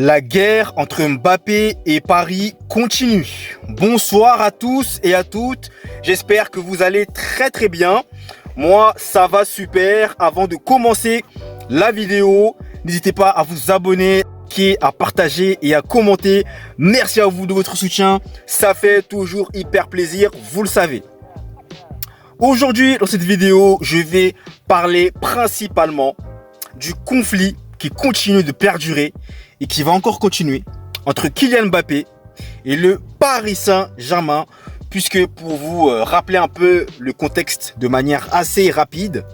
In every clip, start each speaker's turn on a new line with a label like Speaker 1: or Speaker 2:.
Speaker 1: La guerre entre Mbappé et Paris continue. Bonsoir à tous et à toutes. J'espère que vous allez très bien. Moi, ça va super. Avant de commencer la vidéo, n'hésitez pas à vous abonner, à partager et à commenter. Merci à vous de votre soutien. Ça fait toujours hyper plaisir, vous le savez. Aujourd'hui, dans cette vidéo, je vais parler principalement du conflit qui continue de perdurer et qui va encore continuer entre Kylian Mbappé et le Paris Saint-Germain, puisque pour vous rappeler un peu le contexte de manière assez rapide,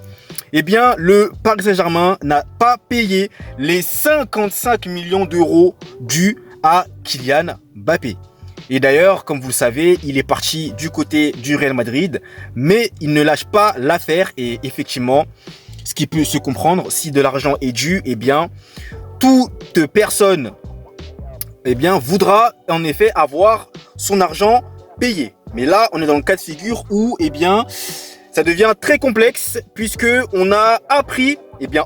Speaker 1: eh bien le Paris Saint-Germain n'a pas payé les 55 millions d'euros dus à Kylian Mbappé. Et d'ailleurs, comme vous le savez, il est parti du côté du Real Madrid, mais il ne lâche pas l'affaire et effectivement, ce qui peut se comprendre, si de l'argent est dû, eh bien, toute personne voudra en effet avoir son argent payé. Mais là, on est dans le cas de figure où ça devient très complexe puisque on a appris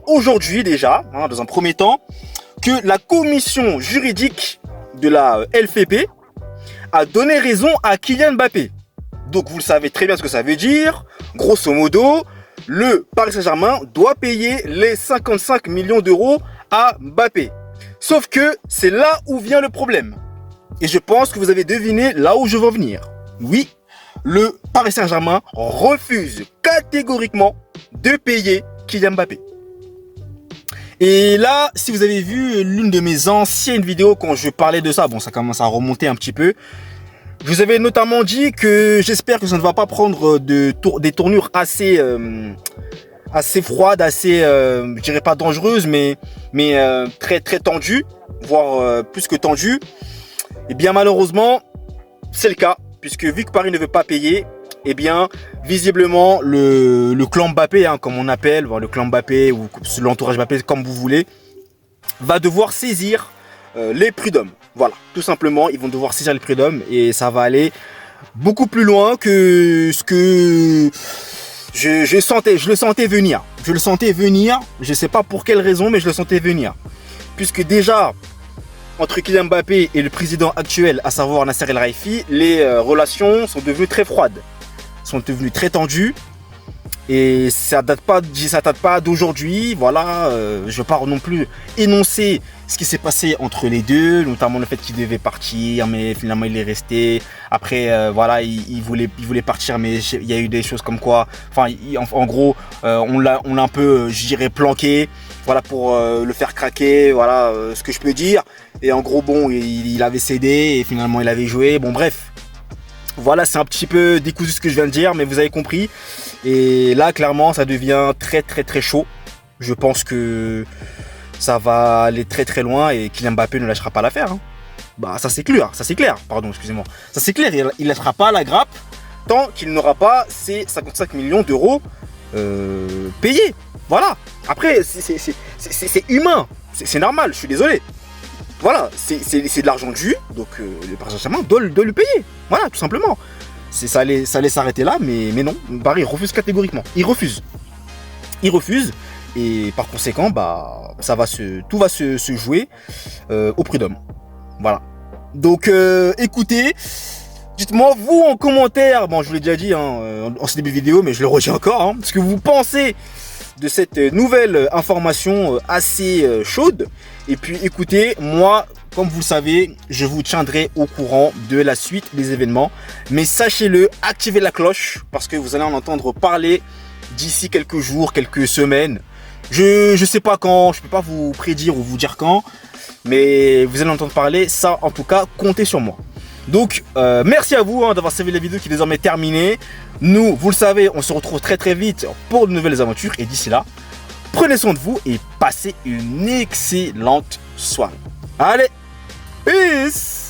Speaker 1: aujourd'hui déjà, dans un premier temps, que la commission juridique de la LFP a donné raison à Kylian Mbappé. Donc vous le savez très bien ce que ça veut dire. Grosso modo, le Paris Saint-Germain doit payer les 55 millions d'euros à Mbappé. Sauf que c'est là où vient le problème. Et je pense que vous avez deviné là où je veux en venir. Oui, le Paris Saint-Germain refuse catégoriquement de payer Kylian Mbappé. Et là, si vous avez vu l'une de mes anciennes vidéos quand je parlais de ça, bon, ça commence à remonter un petit peu. Je vous avais notamment dit que j'espère que ça ne va pas prendre des tournures assez froides, assez, je dirais pas dangereuses, mais très tendues, voire plus que tendues. Et bien malheureusement, c'est le cas, puisque vu que Paris ne veut pas payer, eh bien visiblement le clan Mbappé, comme on appelle, le clan Mbappé ou l'entourage Mbappé, comme vous voulez, va devoir saisir les prud'hommes. Voilà, tout simplement, ils vont devoir saisir les prud'hommes et ça va aller beaucoup plus loin que ce que je le sentais venir. Je le sentais venir, je ne sais pas pour quelle raison, mais je le sentais venir. Puisque déjà, entre Kylian Mbappé et le président actuel, à savoir Nasser El Khelaifi, les relations sont devenues très froides, sont devenues très tendues. Et ça date pas d'aujourd'hui, voilà, je ne veux pas non plus énoncer ce qui s'est passé entre les deux, notamment le fait qu'il devait partir, mais finalement il est resté. Après, voilà, il voulait partir, mais il y a eu des choses comme quoi, enfin, en gros, on l'a un peu, je dirais, planqué, voilà, pour le faire craquer, voilà, ce que je peux dire. Et en gros, bon, il avait cédé et finalement il avait joué, bon, bref. Voilà, c'est un petit peu décousu ce que je viens de dire, mais vous avez compris. Et là, clairement, ça devient très chaud. Je pense que ça va aller très loin et Kylian Mbappé ne lâchera pas l'affaire. Bah, ça c'est clair, pardon, excusez-moi. Ça c'est clair, il ne lâchera pas la grappe tant qu'il n'aura pas ces 55 millions d'euros payés. Voilà. Après, c'est humain, c'est normal, je suis désolé. Voilà, c'est de l'argent dû, donc le Paris Saint-Germain doit le payer. Voilà, tout simplement. Ça allait s'arrêter là, mais non, Paris refuse catégoriquement. Il refuse, et par conséquent, bah, tout va se jouer au prud'homme. Voilà. Donc, écoutez, dites-moi vous en commentaire. Bon, je vous l'ai déjà dit en ce début de vidéo, mais je le redis encore, ce que vous pensez de cette nouvelle information assez chaude. Et puis écoutez, moi, comme vous le savez, je vous tiendrai au courant de la suite des événements. Mais sachez-le, activez la cloche parce que vous allez en entendre parler d'ici quelques jours, quelques semaines. Je sais pas quand, je peux pas vous prédire ou vous dire quand, mais vous allez en entendre parler. Ça, en tout cas, comptez sur moi. Donc, merci à vous d'avoir suivi la vidéo qui est désormais terminée. Nous, vous le savez, on se retrouve très vite pour de nouvelles aventures. Et d'ici là, prenez soin de vous et passez une excellente soirée. Allez, peace!